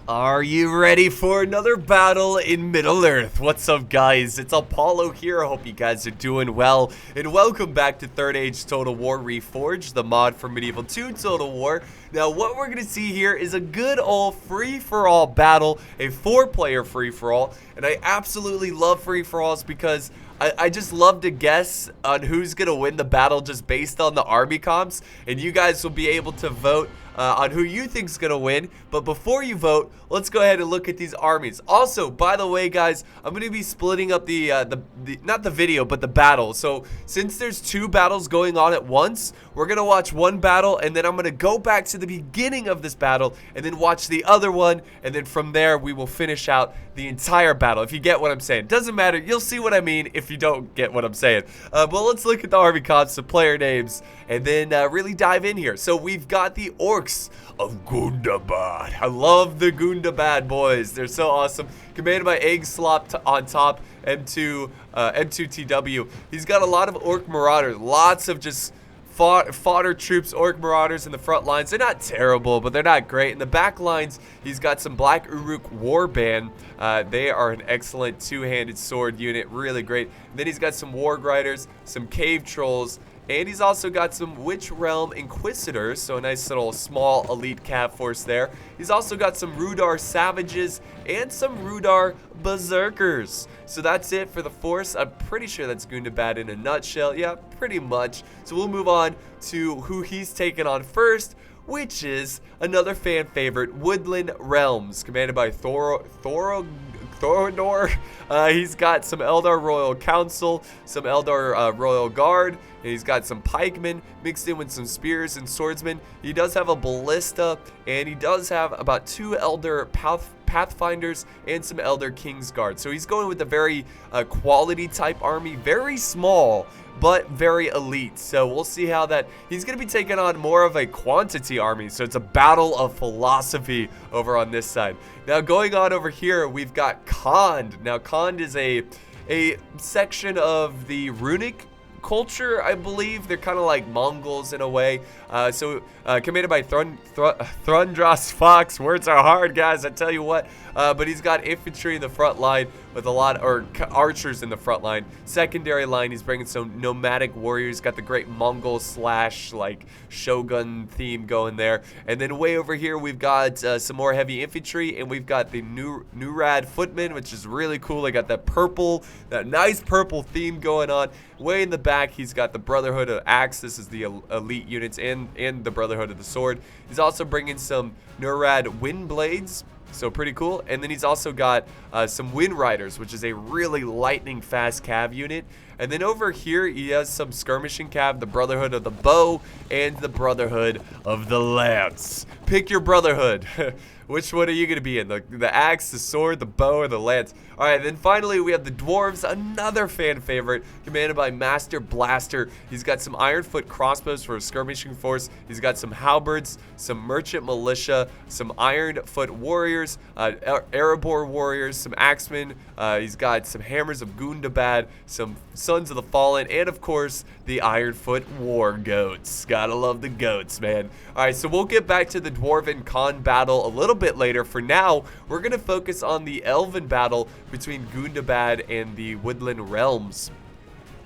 Are you ready for another battle in Middle-earth? What's up, guys? It's Apollo here. I hope you guys are doing well. And welcome back to Third Age Total War Reforged, the mod for Medieval 2 Total War. Now, what we're going to see here is a good old free-for-all battle, a 4-player free-for-all. And I absolutely love free-for-alls because I just love to guess on who's going to win the battle just based on the army comps. And you guys will be able to vote on who you think is going to win. But before you vote, let's go ahead and look at these armies. Also, by the way, guys, I'm going to be splitting up not the video, but the battle. So since there's 2 battles going on at once, we're going to watch one battle, and then I'm going to go back to the beginning of this battle and then watch the other one. And then from there, we will finish out the entire battle, if you get what I'm saying. Doesn't matter. You'll see what I mean if you don't get what I'm saying. But let's look at the army comps, the player names, and then really dive in here. So we've got the Orcs of Gundabad. I love the Gundabad boys. They're so awesome. Commanded by Egg Slop on top, M2TW. He's got a lot of Orc Marauders. Lots of just fodder troops, Orc Marauders in the front lines. They're not terrible, but they're not great. In the back lines, he's got some Black Uruk Warband. They are an excellent two-handed sword unit, really great. And then he's got some Warg Riders, some Cave Trolls, and he's also got some Witch Realm Inquisitors, so a nice little small elite cav force there. He's also got some Rudar Savages and some Rudar Berserkers. So that's it for the force. I'm pretty sure that's Gundabad in a nutshell. Yeah, pretty much. So we'll move on to who he's taken on first, which is another fan favorite, Woodland Realms, commanded by Thorodor. He's got some Eldar Royal Council, some Eldar Royal Guard, and he's got some pikemen mixed in with some spears and swordsmen. He does have a ballista, and he does have about 2 Eldar Pathfinders and some Elder Kingsguard. So he's going with a very quality type army, very small, but very elite. So we'll see how that, he's going to be taking on more of a quantity army. So it's a battle of philosophy over on this side. Now going on over here, we've got Khand. Now Khand is a section of the runic culture, I believe. They're kind of like Mongols in a way. Commanded by Thrundras Fox. Words are hard, guys, I tell you what. But he's got infantry in the front line with a lot, or archers in the front line. Secondary line, he's bringing some nomadic warriors. Got the great Mongol slash like shogun theme going there. And then way over here, we've got some more heavy infantry, and we've got the Nurad footmen, which is really cool. They got that nice purple theme going on. Way in the back, he's got the Brotherhood of Axe. This is the elite units, and the Brotherhood of the Sword. He's also bringing some Nurad Wind Blades, so pretty cool. And then he's also got some Wind Riders, which is a really lightning fast cav unit. And then over here, he has some skirmishing cav, the Brotherhood of the Bow, and the Brotherhood of the Lance. Pick your Brotherhood. Which one are you going to be in? The axe, the sword, the bow, or the lance? Alright, then finally we have the Dwarves, another fan favorite, commanded by Master Blaster. He's got some Ironfoot crossbows for a skirmishing force. He's got some halberds, some merchant militia, some Ironfoot warriors, Erebor warriors, some axemen. He's got some hammers of Gundabad, some Sons of the Fallen, and of course, the Ironfoot war goats. Gotta love the goats, man. Alright, so we'll get back to the Dwarven Khan battle a little bit later. For now, we're gonna focus on the Elven battle between Gundabad and the Woodland Realms.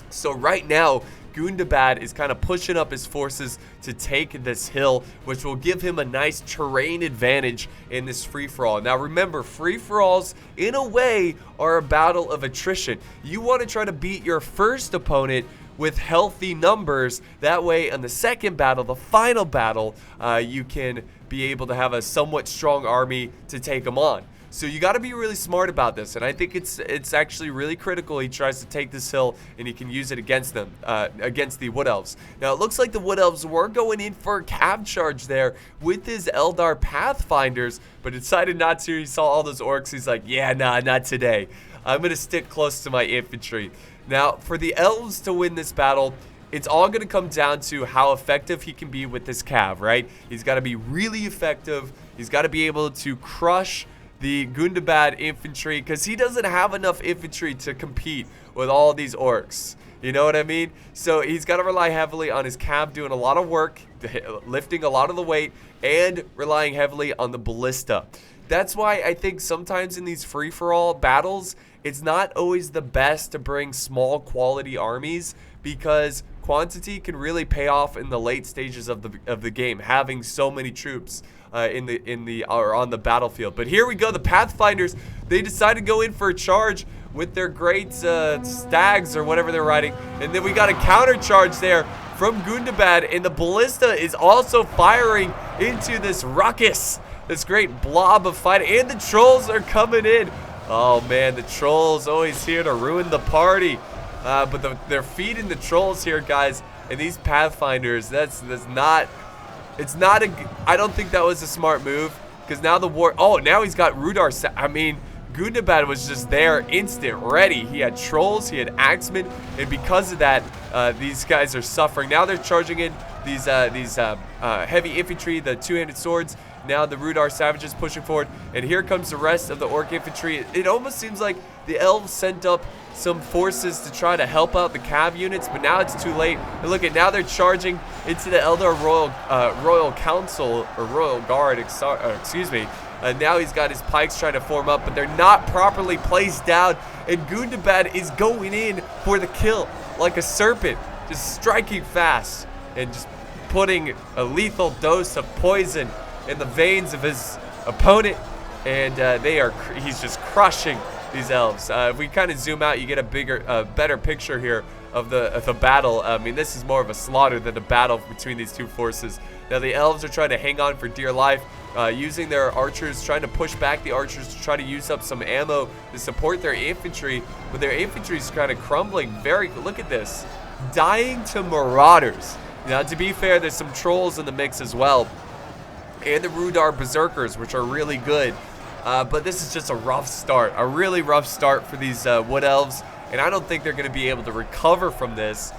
So right now, Gundabad is kind of pushing up his forces to take this hill, which will give him a nice terrain advantage in this free-for-all. Now remember, free-for-alls, in a way, are a battle of attrition. You want to try to beat your first opponent with healthy numbers. That way, in the second battle, the final battle, you can be able to have a somewhat strong army to take them on. So you got to be really smart about this, and I think it's actually really critical he tries to take this hill and he can use it against them, against the Wood Elves. Now it looks like the Wood Elves were going in for a cav charge there with his Eldar Pathfinders, but decided not to. He saw all those orcs. He's like, yeah, nah, not today. I'm gonna stick close to my infantry. Now for the Elves to win this battle, it's all going to come down to how effective he can be with this cav, right? He's got to be really effective. He's got to be able to crush the Gundabad infantry, because he doesn't have enough infantry to compete with all these orcs. You know what I mean? So he's got to rely heavily on his cav doing a lot of work, lifting a lot of the weight, and relying heavily on the ballista. That's why I think sometimes in these free-for-all battles, it's not always the best to bring small quality armies, because quantity can really pay off in the late stages of the game, having so many troops on the battlefield. But here we go, the Pathfinders, they decide to go in for a charge with their great stags or whatever they're riding, and then we got a counter charge there from Gundabad, and the ballista is also firing into this ruckus, this great blob of fight, and the trolls are coming in. Oh man, the trolls always here to ruin the party. But they're feeding the trolls here, guys, and these Pathfinders, that's not, it's not a, I don't think that was a smart move, because now the war, oh, now he's got Rudar, I mean, Gundabad was just there, instant ready. He had trolls, he had axemen, and because of that, these guys are suffering. Now they're charging in these heavy infantry, the two-handed swords. Now the Rudar savages pushing forward, and here comes the rest of the orc infantry. It almost seems like the elves sent up some forces to try to help out the cav units, but now it's too late. And look at, now they're charging into the Elder Royal Council, or Royal Guard, excuse me. Now he's got his pikes trying to form up, but they're not properly placed down, and Gundabad is going in for the kill like a serpent, just striking fast and just putting a lethal dose of poison in the veins of his opponent, and he's just crushing these elves. If we kind of zoom out, you get a better picture here of the battle. I mean, this is more of a slaughter than a battle between these two forces. Now the elves are trying to hang on for dear life, using their archers, trying to push back the archers to try to use up some ammo to support their infantry, but their infantry is kind of crumbling. Look at this, dying to marauders. Now, to be fair, there's some trolls in the mix as well, and the Rudar Berserkers, which are really good. But this is just a rough start, a really rough start for these Wood Elves, and I don't think they're going to be able to recover from this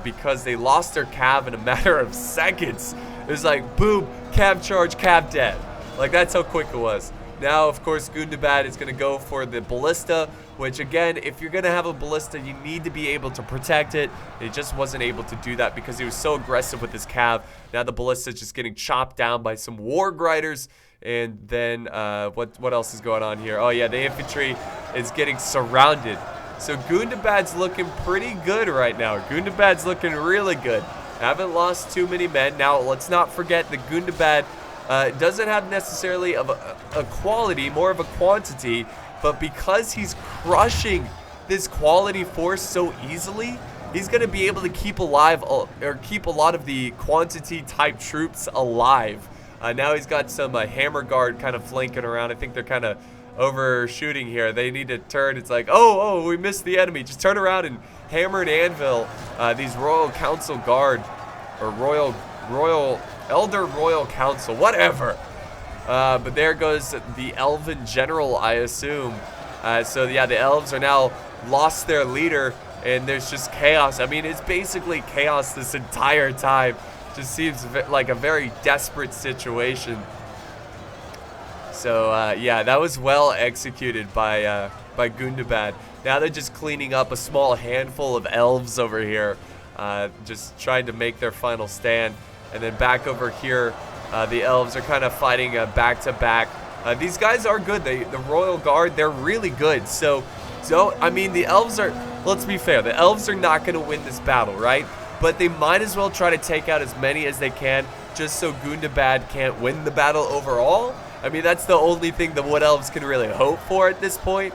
because they lost their cav in a matter of seconds. It was like, boom, cav charge, cav dead. Like, that's how quick it was. Now, of course, Gundabad is going to go for the ballista, which, again, if you're going to have a ballista, you need to be able to protect it. He just wasn't able to do that because he was so aggressive with his cav. Now the ballista is just getting chopped down by some war grinders. And then what else is going on here? Oh yeah, the infantry is getting surrounded. So Gundabad's looking pretty good right now. Gundabad's looking really good. Haven't lost too many men. Now let's not forget that Gundabad doesn't have necessarily of a quality, more of a quantity, but because he's crushing this quality force so easily, he's going to be able to keep alive, or keep a lot of the quantity type troops alive. Now he's got some hammer guard kind of flanking around. I think they're kind of overshooting here. They need to turn. It's like, oh, we missed the enemy. Just turn around and hammer and anvil these Royal Council Guard, or Elder Royal Council, whatever. But there goes the Elven General, I assume. So yeah, the Elves are now lost their leader, and there's just chaos. I mean, it's basically chaos this entire time. Just seems like a very desperate situation. So yeah, that was well executed by Gundabad. Now they're just cleaning up a small handful of elves over here, just trying to make their final stand. And then back over here, the elves are kind of fighting back to back. These guys are good. The Royal Guard, they're really good. So I mean, the elves are, let's be fair, the elves are not going to win this battle, right? But they might as well try to take out as many as they can, just so Gundabad can't win the battle overall. I mean, that's the only thing the Wood Elves can really hope for at this point.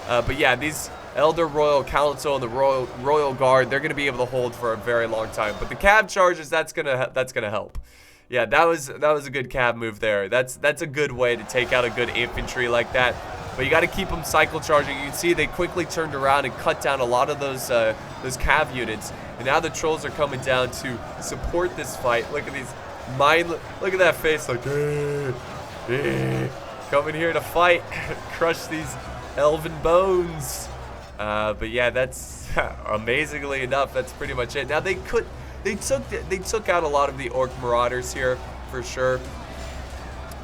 But yeah, these Elder Royal Council and the Royal Guard, they're going to be able to hold for a very long time. But the cav charges, that's gonna help. Yeah, that was a good cav move there. That's a good way to take out a good infantry like that. But you got to keep them cycle charging. You can see they quickly turned around and cut down a lot of those cav units. And now the trolls are coming down to support this fight. Look at these look at that face, like coming here to fight, crush these elven bones. But yeah, that's amazingly enough, that's pretty much it. Now they took out a lot of the orc marauders here for sure.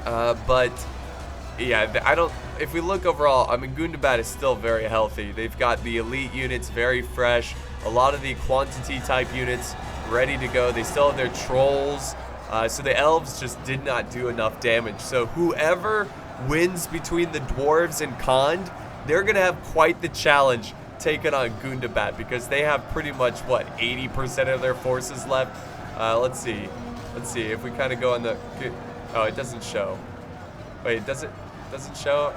But yeah, if we look overall, I mean, Gundabad is still very healthy. They've got the elite units very fresh, a lot of the quantity type units ready to go. They still have their trolls. So the elves just did not do enough damage. So whoever wins between the Dwarves and Khand, they're going to have quite the challenge taking on Gundabad, because they have pretty much, what, 80% of their forces left? Let's see. Let's see if we kind of go on the... Oh, it doesn't show. Wait, doesn't show?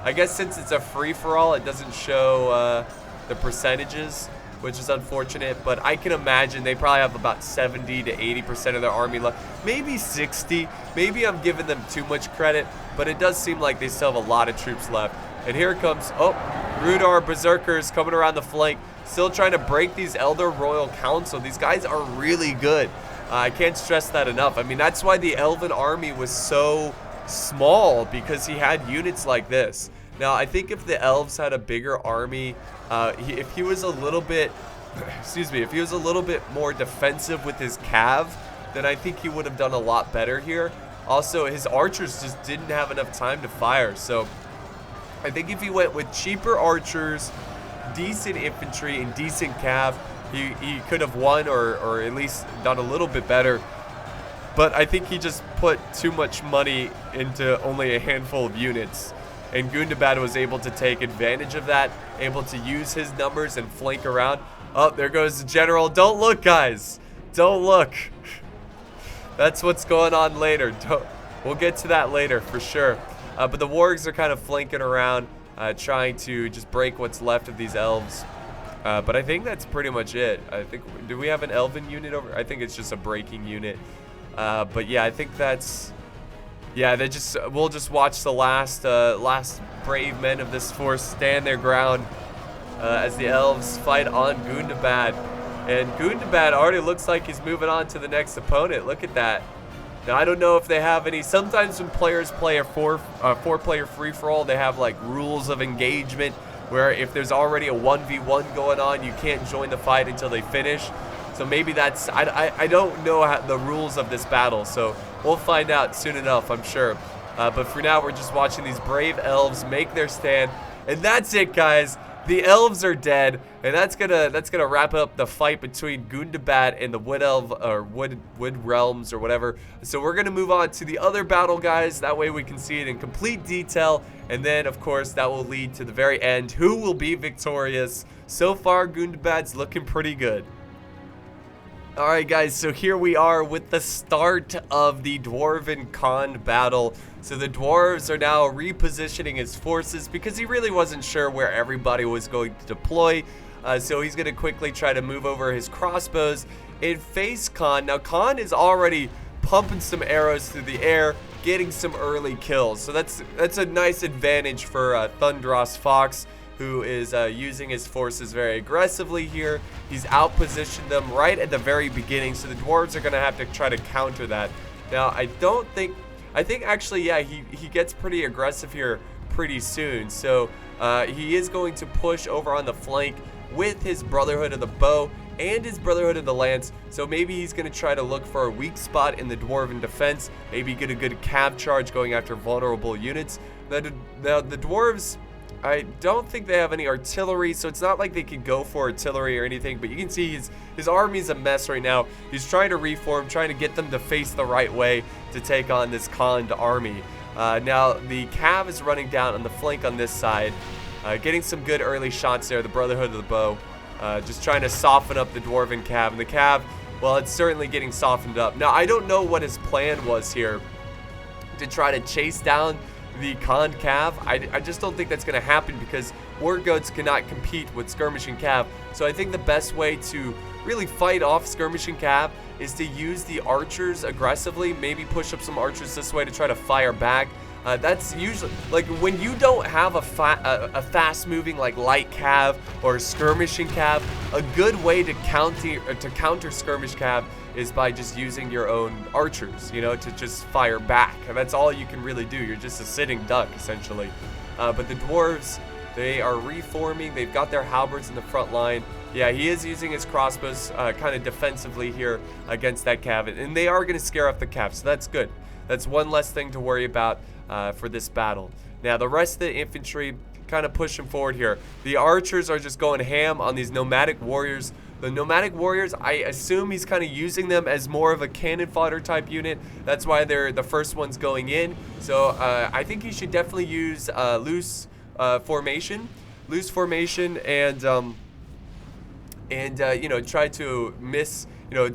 I guess since it's a free-for-all, it doesn't show the percentages, which is unfortunate. But I can imagine they probably have about 70 to 80% of their army left. Maybe 60. Maybe I'm giving them too much credit, but it does seem like they still have a lot of troops left. And here comes, oh, Rudar Berserkers coming around the flank, still trying to break these Elder Royal Council. These guys are really good. I can't stress that enough. I mean, that's why the Elven army was so small, because he had units like this. Now, I think if the Elves had a bigger army, if he was a little bit, excuse me, if he was a little bit more defensive with his cav, then I think he would have done a lot better here. Also, his archers just didn't have enough time to fire, so I think if he went with cheaper archers, decent infantry, and decent cav, he could have won, or at least done a little bit better. But I think he just put too much money into only a handful of units. And Gundabad was able to take advantage of that, able to use his numbers and flank around. Oh, there goes the general. Don't look, guys. Don't look. That's what's going on later. We'll get to that later for sure. But the wargs are kind of flanking around, trying to just break what's left of these elves. But I think that's pretty much it. I think, do we have an elven unit over? I think it's just a breaking unit. But yeah, I think that's, yeah, we'll just watch the last brave men of this force stand their ground as the elves fight on Gundabad. And Gundabad already looks like he's moving on to the next opponent. Look at that. Now, I don't know if they have any. Sometimes when players play a four-player free-for-all, they have like rules of engagement where if there's already a 1v1 going on, you can't join the fight until they finish. So maybe that's, I don't know the rules of this battle, so we'll find out soon enough, I'm sure. But for now, we're just watching these brave elves make their stand, and that's it, guys. The elves are dead, and that's gonna wrap up the fight between Gundabad and the Wood Elf, or Wood Realms, or whatever. So we're gonna move on to the other battle, guys. That way we can see it in complete detail, and then of course that will lead to the very end. Who will be victorious? So far, Gundabad's looking pretty good. Alright guys, so here we are with the start of the Dwarven Khand battle. So the Dwarves are now repositioning his forces because he really wasn't sure where everybody was going to deploy. So he's going to quickly try to move over his crossbows and face Khand. Now Khand is already pumping some arrows through the air, getting some early kills. So that's a nice advantage for Thunderos Fox, who is using his forces very aggressively here. He's outpositioned them right at the very beginning, so the Dwarves are going to have to try to counter that. Now, I think actually, yeah, he gets pretty aggressive here pretty soon. So he is going to push over on the flank with his Brotherhood of the Bow and his Brotherhood of the Lance. So maybe he's going to try to look for a weak spot in the Dwarven defense, maybe get a good cav charge going after vulnerable units. Now the Dwarves, I don't think they have any artillery, so it's not like they can go for artillery or anything, but you can see his army's a mess right now. He's trying to reform, trying to get them to face the right way to take on this Khand army. Now, the cav is running down on the flank on this side, getting some good early shots there, the Brotherhood of the Bow, just trying to soften up the Dwarven cav. And the cav, well, it's certainly getting softened up. Now, I don't know what his plan was here to try to chase down the Khand cav. I just don't think that's going to happen because war goats cannot compete with skirmishing cav. So I think the best way to really fight off skirmishing cav is to use the archers aggressively, maybe push up some archers this way to try to fire back. That's usually, like, when you don't have a fast-moving, like, light cav or skirmishing cav, a good way to counter skirmish cav is by just using your own archers, you know, to just fire back. And that's all you can really do. You're just a sitting duck, essentially. But the Dwarves, they are reforming. They've got their halberds in the front line. Yeah, he is using his crossbows kind of defensively here against that cav. And they are going to scare off the cav, so that's good. That's one less thing to worry about for this battle. Now, the rest of the infantry kind of pushing forward here. The archers are just going ham on these nomadic warriors, The nomadic warriors, I assume he's kind of using them as more of a cannon fodder type unit. That's why they're the first ones going in. So I think he should definitely use loose formation, and you know, try to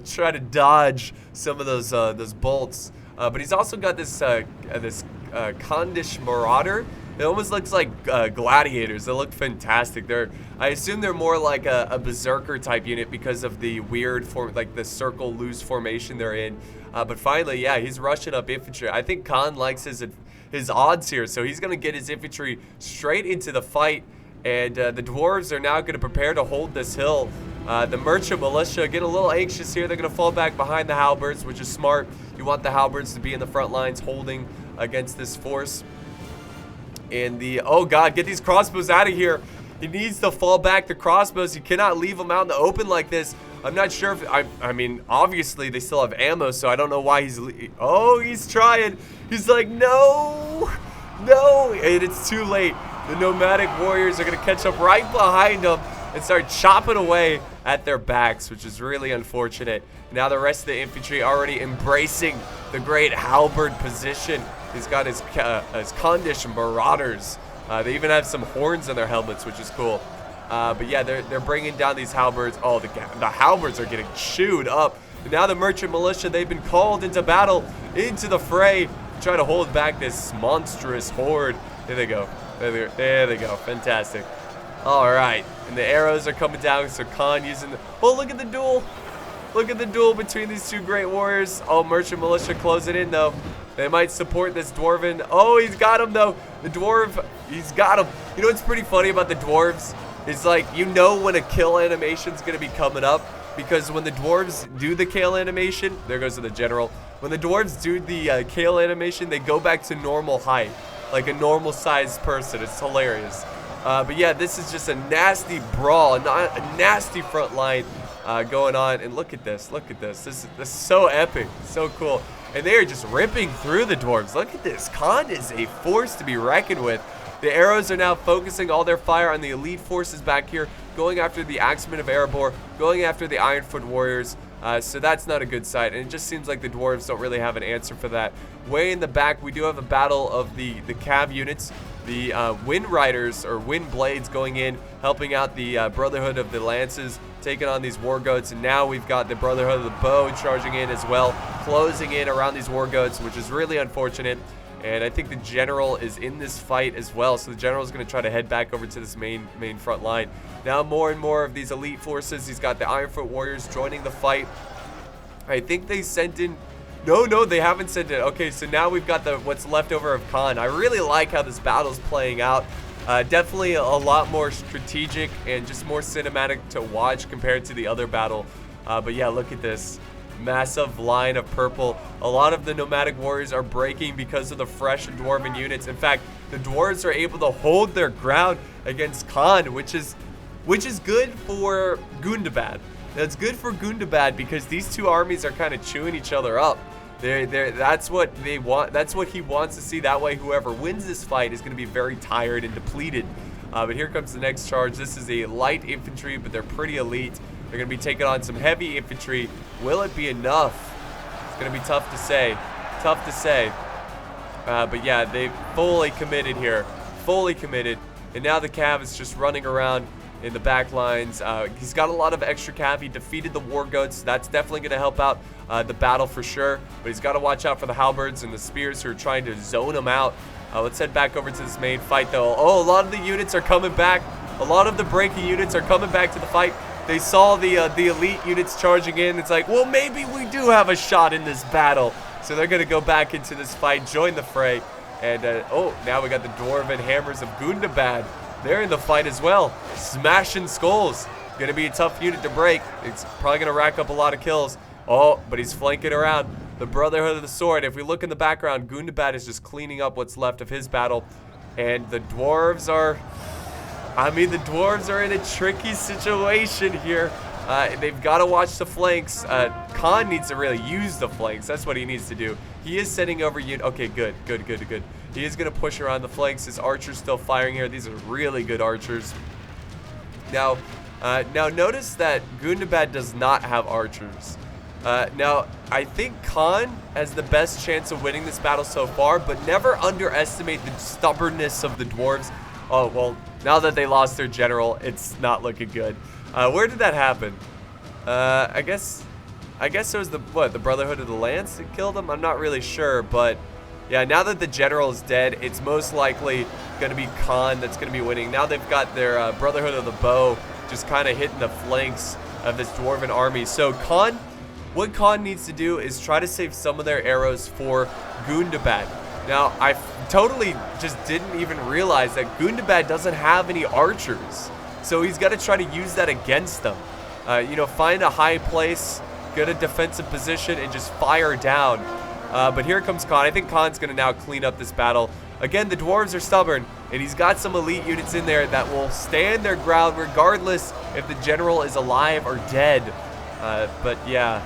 try to dodge some of those bolts. But he's also got this Kondish Marauder. It almost looks like gladiators. They look fantastic. I assume they're more like a berserker type unit because of the weird form, like the circle loose formation they're in. But finally, yeah, he's rushing up infantry. I think Khan likes his odds here, so he's gonna get his infantry straight into the fight. And the dwarves are now going to prepare to hold this hill. The merchant militia get a little anxious here. They're going to fall back behind the halberds, which is smart. You want the halberds to be in the front lines holding against this force. And oh god, get these crossbows out of here. He needs to fall back the crossbows. You cannot leave them out in the open like this. I'm not sure if, I mean, obviously they still have ammo, so I don't know why he's trying. He's like, no, and it's too late. The nomadic warriors are going to catch up right behind them and start chopping away at their backs, which is really unfortunate. Now the rest of the infantry already embracing the great halberd position. He's got his Kondish Marauders. They even have some horns on their helmets, which is cool. But yeah, they're bringing down these halberds. Oh, the halberds are getting chewed up. And now the merchant militia, they've been called into battle, into the fray, to try to hold back this monstrous horde. There they go. There they go. Fantastic. All right. And the arrows are coming down. So Khan using the... Oh, look at the duel. Look at the duel between these two great warriors. Oh, merchant militia closing in, though. They might support this dwarven. Oh, he's got him, though. The dwarf, he's got him. You know what's pretty funny about the dwarves? It's like, you know when a kill animation's going to be coming up. Because when the dwarves do the kill animation... There goes the general. When the dwarves do the kill animation, they go back to normal height. Like a normal sized person. It's hilarious. But yeah, this is just a nasty brawl, a nasty front line going on. And look at this. This is so epic, so cool. And they are just ripping through the dwarves. Look at this. Khan is a force to be reckoned with. The arrows are now focusing all their fire on the elite forces back here, going after the Axemen of Erebor, going after the Ironfoot warriors. So that's not a good sight, and it just seems like the dwarves don't really have an answer for that. Way in the back, we do have a battle of the cav units, the wind riders or wind blades going in, helping out the Brotherhood of the Lances, taking on these war goats, and now we've got the Brotherhood of the Bow charging in as well, closing in around these war goats, which is really unfortunate. And I think the general is in this fight as well. So the general is going to try to head back over to this main front line. Now more and more of these elite forces. He's got the Ironfoot warriors joining the fight. I think they sent in... No, they haven't sent in. Okay, so now we've got what's left over of Khan. I really like how this battle's playing out. Definitely a lot more strategic and just more cinematic to watch compared to the other battle. But yeah, look at this. Massive line of purple. A lot of the nomadic warriors are breaking because of the fresh dwarven units. In fact, the dwarves are able to hold their ground against Khan, which is good for Gundabad. That's good for Gundabad because these two armies are kind of chewing each other up. That's what they want. That's what he wants to see. That way, whoever wins this fight is going to be very tired and depleted. But here comes the next charge. This is a light infantry, but they're pretty elite. They're going to be taking on some heavy infantry. Will it be enough? It's going to be tough to say. But yeah, they've fully committed here. Fully committed. And now the cav is just running around in the back lines. He's got a lot of extra cav. He defeated the war goats. That's definitely going to help out the battle for sure. But he's got to watch out for the halberds and the spears who are trying to zone him out. Let's head back over to this main fight, though. Oh, a lot of the units are coming back. A lot of the breaking units are coming back to the fight. They saw the elite units charging in. It's like, well, maybe we do have a shot in this battle. So they're going to go back into this fight, join the fray. And, oh, now we got the Dwarven Hammers of Gundabad. They're in the fight as well. Smashing skulls. Going to be a tough unit to break. It's probably going to rack up a lot of kills. Oh, but he's flanking around. The Brotherhood of the Sword. If we look in the background, Gundabad is just cleaning up what's left of his battle. And the dwarves are... I mean, the dwarves are in a tricky situation here. They've got to watch the flanks. Khan needs to really use the flanks. That's what he needs to do. He is sending over units. Okay, good. He is going to push around the flanks. His archers still firing here. These are really good archers. Now, Now notice that Gundabad does not have archers. Now I think Khan has the best chance of winning this battle so far, but never underestimate the stubbornness of the dwarves. Oh, well, now that they lost their general, it's not looking good. Where did that happen? I guess it was the Brotherhood of the Lance that killed him? I'm not really sure, but yeah, now that the general is dead, it's most likely going to be Khan that's going to be winning. Now they've got their Brotherhood of the Bow just kind of hitting the flanks of this dwarven army. So what Khan needs to do is try to save some of their arrows for Gundabad. Now, I totally just didn't even realize that Gundabad doesn't have any archers. So he's got to try to use that against them. You know, find a high place, get a defensive position, and just fire down. But here comes Khan. I think Khan's going to now clean up this battle. Again, the dwarves are stubborn, and he's got some elite units in there that will stand their ground regardless if the general is alive or dead. But yeah,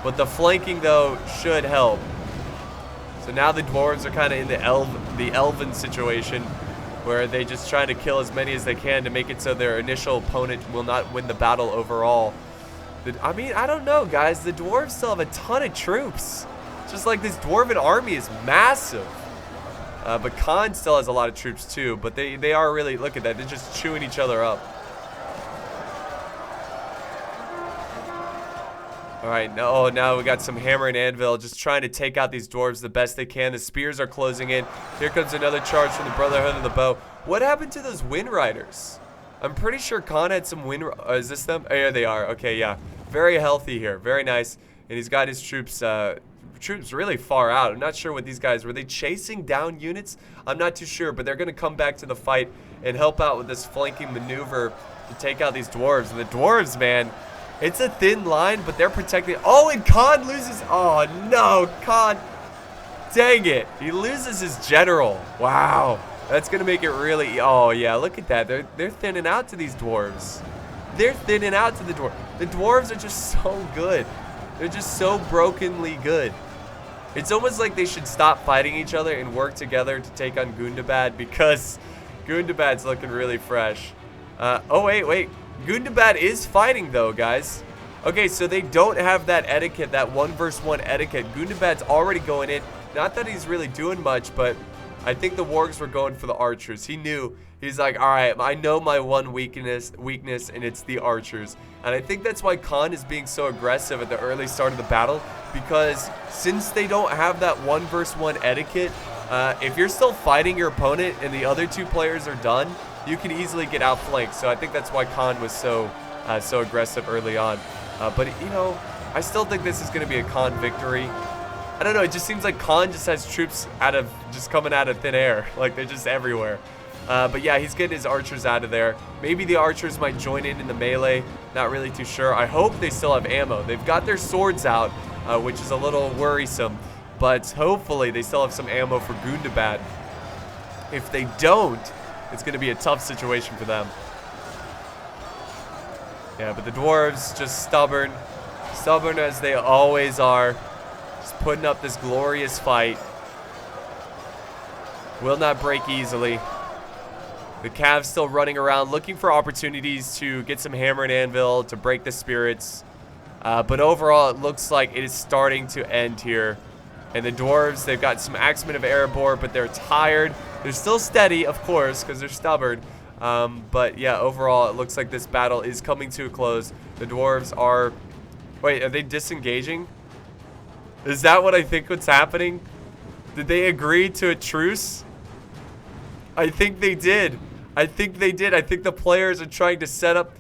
but the flanking, though, should help. So now the dwarves are kind of in the elven situation, where they just try to kill as many as they can to make it so their initial opponent will not win the battle overall. I mean, I don't know, guys. The dwarves still have a ton of troops. Just like this dwarven army is massive. But Khan still has a lot of troops too, but they are really, look at that, they're just chewing each other up. Alright, now we got some hammer and anvil just trying to take out these dwarves the best they can. The spears are closing in. Here comes another charge from the Brotherhood of the Bow. What happened to those Wind Riders? I'm pretty sure Khan had some Wind... is this them? Oh, yeah, they are. Okay, yeah. Very healthy here. Very nice. And he's got his troops really far out. I'm not sure what these guys... Were they chasing down units? I'm not too sure, but they're going to come back to the fight and help out with this flanking maneuver to take out these dwarves. And the dwarves, man... It's a thin line, but they're protecting. Oh, and Khan loses. Oh, no, Khan. Dang it. He loses his general. Wow. That's going to make it really. Oh, yeah, look at that. They're thinning out to these dwarves. They're thinning out to the dwarves. The dwarves are just so good. They're just so brokenly good. It's almost like they should stop fighting each other and work together to take on Gundabad, because Gundabad's looking really fresh. Oh, wait. Gundabad is fighting, though, guys. Okay, so they don't have that etiquette, that 1-versus-1 etiquette. Gundabad's already going in. Not that he's really doing much, but I think the wargs were going for the archers. He knew. He's like, all right, I know my one weakness, and it's the archers. And I think that's why Khan is being so aggressive at the early start of the battle, because since they don't have that 1-versus-1 etiquette, if you're still fighting your opponent and the other two players are done, you can easily get outflanked. So I think that's why Khan was so aggressive early on. But, you know, I still think this is going to be a Khan victory. I don't know. It just seems like Khan just has troops just coming out of thin air. Like, they're just everywhere. But, yeah, he's getting his archers out of there. Maybe the archers might join in the melee. Not really too sure. I hope they still have ammo. They've got their swords out, which is a little worrisome. But hopefully they still have some ammo for Gundabad. If they don't, it's going to be a tough situation for them. Yeah, but the dwarves just stubborn as they always are, just putting up this glorious fight. Will not break easily. The Cavs still running around looking for opportunities to get some hammer and anvil to break the spirits. But overall, it looks like it is starting to end here. And the dwarves, they've got some axemen of Erebor, but they're tired. They're still steady, of course, because they're stubborn. But yeah, overall, it looks like this battle is coming to a close. The dwarves are... Wait, are they disengaging? Is that what I think what's happening? Did they agree to a truce? I think they did. I think the players are trying to set up...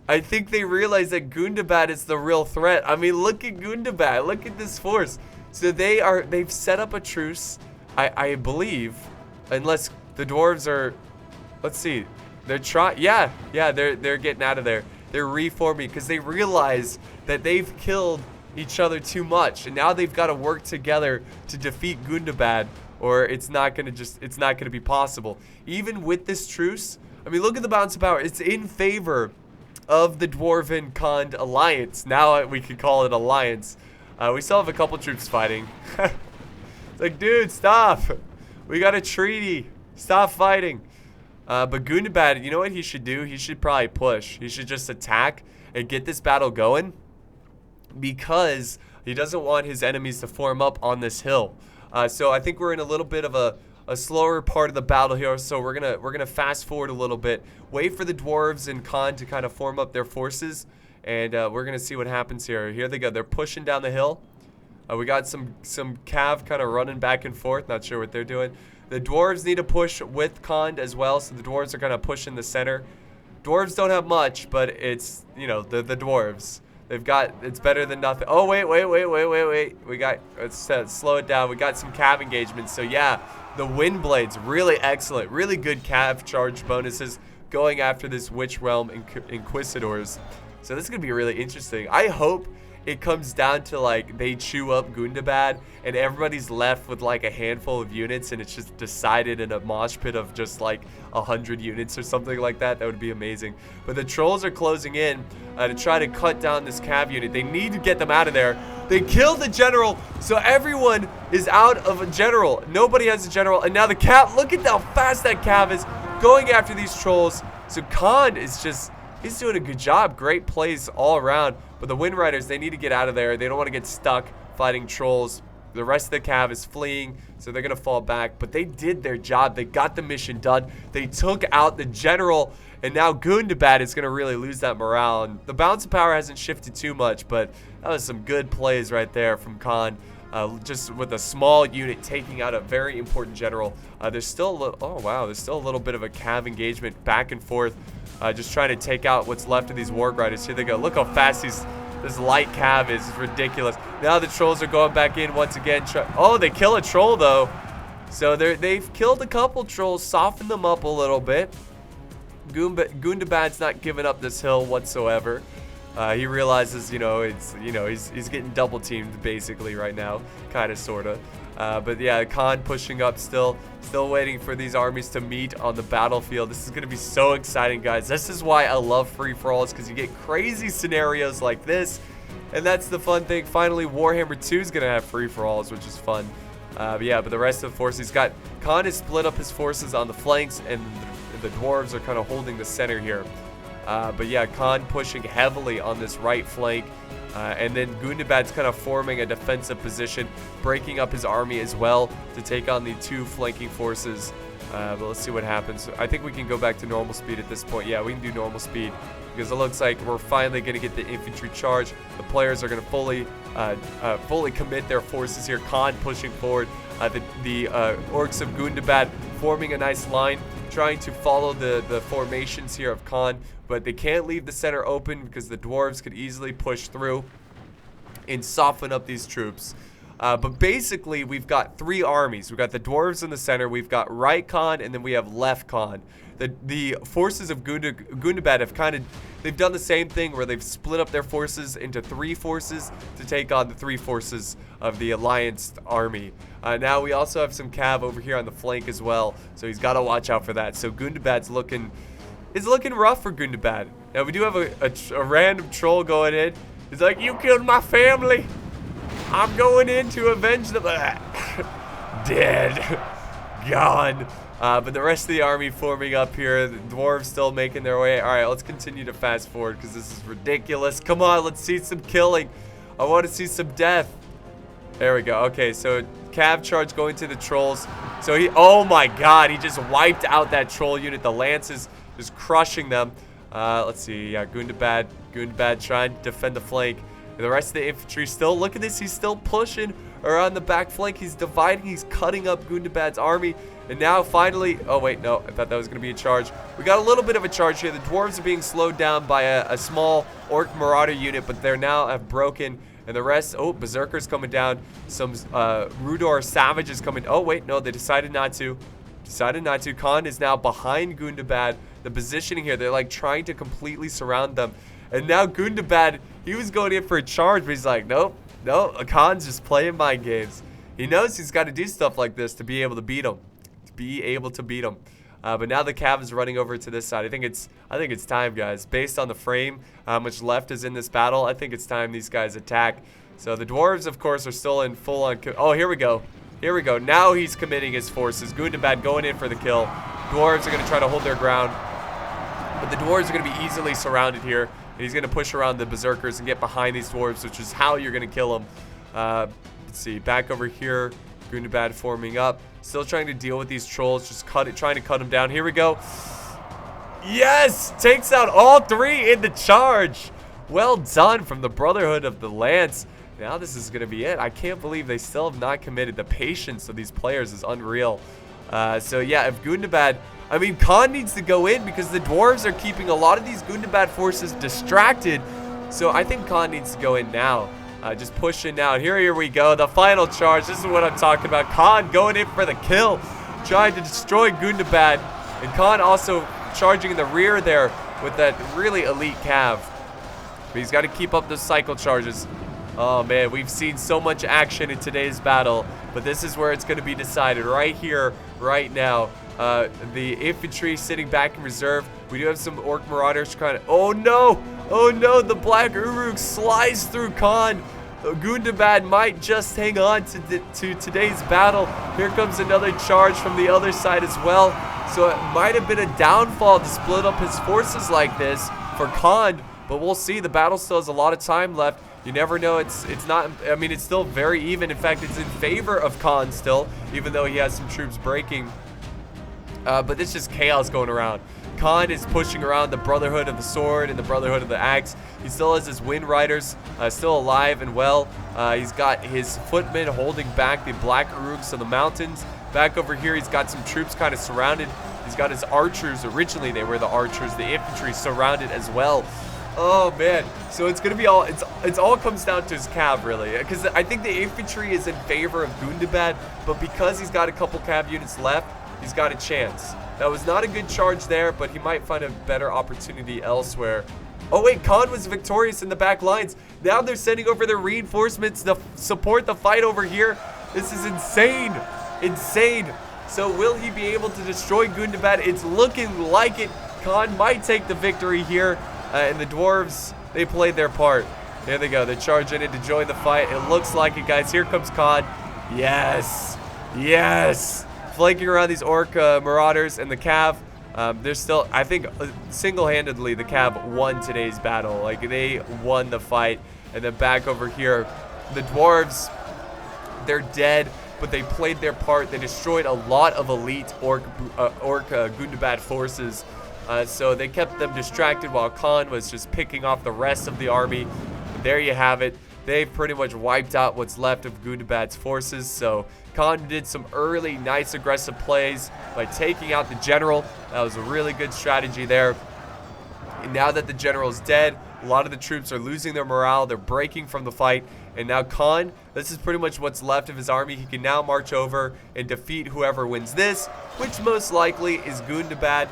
I think they realize that Gundabad is the real threat. I mean, look at Gundabad. Look at this force. So they've set up a truce, I believe, unless the dwarves are, let's see, they're trying, yeah, they're getting out of there. They're reforming because they realize that they've killed each other too much, and now they've got to work together to defeat Gundabad, or it's not gonna be possible. Even with this truce, I mean, look at the balance of power. It's in favor of the Dwarven Khan alliance. Now we could call it alliance. We still have a couple troops fighting. It's like, dude, stop. We got a treaty. Stop fighting. But Gundabad, you know what he should do? He should probably push. He should just attack and get this battle going, because he doesn't want his enemies to form up on this hill. So I think we're in a little bit of a slower part of the battle here. So we're gonna fast forward a little bit, wait for the dwarves and Khan to kind of form up their forces, and we're gonna see what happens here. Here they go. They're pushing down the hill. We got some cav kind of running back and forth. Not sure what they're doing. The dwarves need to push with Khan as well, so the dwarves are kind of pushing the center. Dwarves don't have much, but it's, you know, the dwarves. They've got, it's better than nothing. Oh, wait. We got, let's slow it down. We got some cav engagements. So yeah, the wind blades, really excellent. Really good cav charge bonuses going after this Witch Realm Inquisitors. So this is going to be really interesting. I hope it comes down to, like, they chew up Gundabad and everybody's left with like a handful of units, and it's just decided in a mosh pit of just like 100 units or something like that. That would be amazing. But the trolls are closing in to try to cut down this cav unit. They need to get them out of there. They killed the general, so everyone is out of a general. Nobody has a general, and now the cav, look at how fast that cav is going after these trolls. So Khan is just, he's doing a good job. Great plays all around. But the Wind Riders, they need to get out of there. They don't want to get stuck fighting trolls. The rest of the cav is fleeing, so they're going to fall back. But they did their job. They got the mission done. They took out the general, and now Gundabad is going to really lose that morale. And the balance of power hasn't shifted too much, but that was some good plays right there from Khan. Just with a small unit taking out a very important general. There's still a little, oh wow, there's still a little bit of a cav engagement back and forth. Just trying to take out what's left of these Warg Riders. Here they go. Look how fast this light cav is. It's ridiculous. Now the trolls are going back in once again. Oh, they kill a troll though. So they've killed a couple trolls, softened them up a little bit. Gundabad's not giving up this hill whatsoever. He realizes, he's getting double teamed basically right now, kind of, sort of. But yeah, Khan pushing up still waiting for these armies to meet on the battlefield. This is going to be so exciting, guys. This is why I love free-for-alls, because you get crazy scenarios like this, and that's the fun thing. Finally, Warhammer 2 is going to have free-for-alls, which is fun. But the rest of the forces, Khan has split up his forces on the flanks, and the dwarves are kind of holding the center here. But yeah, Khan pushing heavily on this right flank. And then Gundabad's kind of forming a defensive position, breaking up his army as well to take on the two flanking forces. But let's see what happens. I think we can go back to normal speed at this point. Yeah, we can do normal speed, because it looks like we're finally going to get the infantry charge. The players are going to fully commit their forces here. Khan pushing forward. The Orcs of Gundabad forming a nice line, trying to follow the formations here of Khan, but they can't leave the center open because the dwarves could easily push through and soften up these troops. But basically, we've got three armies. We've got the dwarves in the center, we've got right Khan, and then we have left Khan. The forces of Gundabad have they've done the same thing where they've split up their forces into three forces to take on the three forces of the Alliance army. Now we also have some cav over here on the flank as well, so he's got to watch out for that. So Gundabad's looking rough for Gundabad. Now we do have a random troll going in. He's like, "You killed my family. I'm going in to avenge them." Dead. Gone. But the rest of the army forming up here. The dwarves still making their way. Alright, let's continue to fast forward because this is ridiculous. Come on, let's see some killing. I want to see some death. There we go. Okay, so cav charge going to the trolls. So oh my god, he just wiped out that troll unit. The lance is just crushing them. Let's see. Yeah, Gundabad trying to defend the flank. And the rest of the infantry still, look at this, he's still pushing around the back flank. He's dividing, he's cutting up Gundabad's army. And now finally, oh wait, no, I thought that was going to be a charge. We got a little bit of a charge here. The dwarves are being slowed down by a small orc marauder unit, but they're now have broken. And the rest, oh, berserkers coming down. Some Rudor savages coming. Oh wait, no, they decided not to. Khan is now behind Gundabad. The positioning here, they're like trying to completely surround them. And now Gundabad, he was going in for a charge, but he's like, nope, Khan's just playing mind games. He knows he's got to do stuff like this to be able to beat him. But now the cav is running over to this side. I think it's time, guys. Based on the frame, how much left is in this battle, I think it's time these guys attack. So the dwarves, of course, are still in full-on. Oh, here we go. Now he's committing his forces. Gundabad going in for the kill. Dwarves are going to try to hold their ground. But the Dwarves are going to be easily surrounded here. And he's going to push around the Berserkers and get behind these Dwarves, which is how you're going to kill them. Let's see. Back over here. Gundabad forming up. Still trying to deal with these trolls. Just trying to cut them down. Here we go. Yes! Takes out all 3 in the charge. Well done from the Brotherhood of the Lance. Now this is going to be it. I can't believe they still have not committed. The patience of these players is unreal. So yeah, if Gundabad... I mean, Khan needs to go in because the Dwarves are keeping a lot of these Gundabad forces distracted. So I think Khan needs to go in now. Just push in now. Here we go. The final charge. This is what I'm talking about. Khan going in for the kill. Trying to destroy Gundabad. And Khan also charging in the rear there with that really elite cav. But he's got to keep up those cycle charges. Oh, man. We've seen so much action in today's battle. But this is where it's going to be decided. Right here, right now. The infantry sitting back in reserve. We do have some Orc Marauders trying to... Oh, no! Oh, no! The Black Uruk slides through Khan. Gundabad might just hang on to today's battle. Here comes another charge from the other side as well. So it might have been a downfall to split up his forces like this for Khan. But we'll see. The battle still has a lot of time left. You never know. It's not... I mean, it's still very even. In fact, it's in favor of Khan still, even though he has some troops breaking. But it's just chaos going around. Khan is pushing around the Brotherhood of the Sword and the Brotherhood of the Axe. He still has his Wind Riders still alive and well. He's got his footmen holding back the Black Uruks of the mountains. Back over here, he's got some troops kind of surrounded. He's got his archers. Originally, they were the archers. The infantry surrounded as well. Oh, man. So it's going to be all... It's all comes down to his cav, really. Because I think the infantry is in favor of Gundabad. But because he's got a couple cav units left, he's got a chance. That was not a good charge there, but he might find a better opportunity elsewhere. Oh wait, Khan was victorious in the back lines. Now they're sending over their reinforcements to support the fight over here. This is insane. Insane. So will he be able to destroy Gundabad? It's looking like it. Khan might take the victory here. And the Dwarves, they played their part. There they go. They're charging in to join the fight. It looks like it, guys. Here comes Khan. Yes. Yes. Flanking around these Orc Marauders and the Cav. They're still, I think, single-handedly, the Cav won today's battle. Like, they won the fight. And then back over here, the Dwarves, they're dead, but they played their part. They destroyed a lot of elite Orc Gundabad forces. So they kept them distracted while Khan was just picking off the rest of the army. There you have it. They've pretty much wiped out what's left of Gundabad's forces. So Khan did some early nice aggressive plays by taking out the general. That was a really good strategy there. And now that the general's dead, a lot of the troops are losing their morale. They're breaking from the fight. And now Khan, this is pretty much what's left of his army. He can now march over and defeat whoever wins this, which most likely is Gundabad.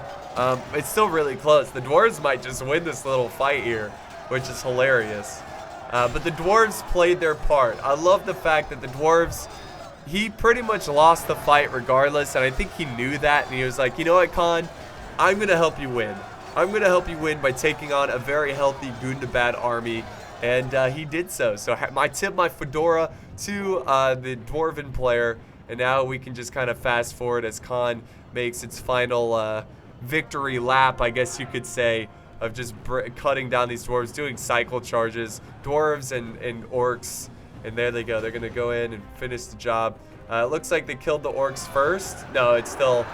It's still really close. The Dwarves might just win this little fight here, which is hilarious. But the Dwarves played their part. I love the fact that the Dwarves, he pretty much lost the fight regardless, and I think he knew that, and he was like, you know what, Khan? I'm going to help you win. I'm going to help you win by taking on a very healthy Gundabad army, and he did so. So I tip my fedora to the Dwarven player, and now we can just kind of fast forward as Khan makes its final victory lap, I guess you could say, of just cutting down these Dwarves, doing cycle charges. Dwarves and Orcs, and there they go. They're going to go in and finish the job. It looks like they killed the Orcs first. No, it's still...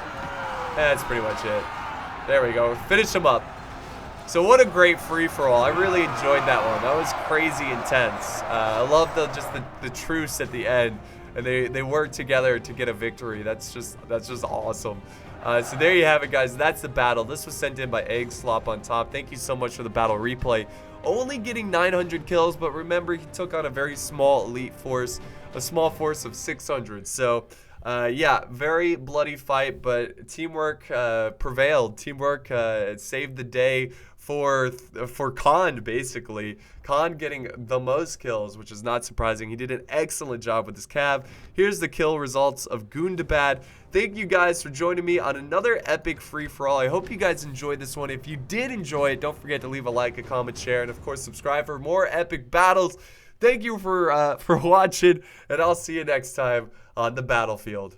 That's pretty much it. There we go. Finish them up. So what a great free-for-all. I really enjoyed that one. That was crazy intense. I love the truce at the end. And they work together to get a victory. That's just awesome. So there you have it, guys. That's the battle. This was sent in by Egg Slop on top. Thank you so much for the battle replay. Only getting 900 kills, but remember, he took on a very small elite force, a small force of 600. So, yeah, very bloody fight, but teamwork prevailed. Teamwork saved the day for Khan, basically. Khan getting the most kills, which is not surprising. He did an excellent job with his cav. Here's the kill results of Gundabad. Thank you guys for joining me on another epic free-for-all. I hope you guys enjoyed this one. If you did enjoy it, don't forget to leave a like, a comment, share, and of course subscribe for more epic battles. Thank you for watching, and I'll see you next time on the battlefield.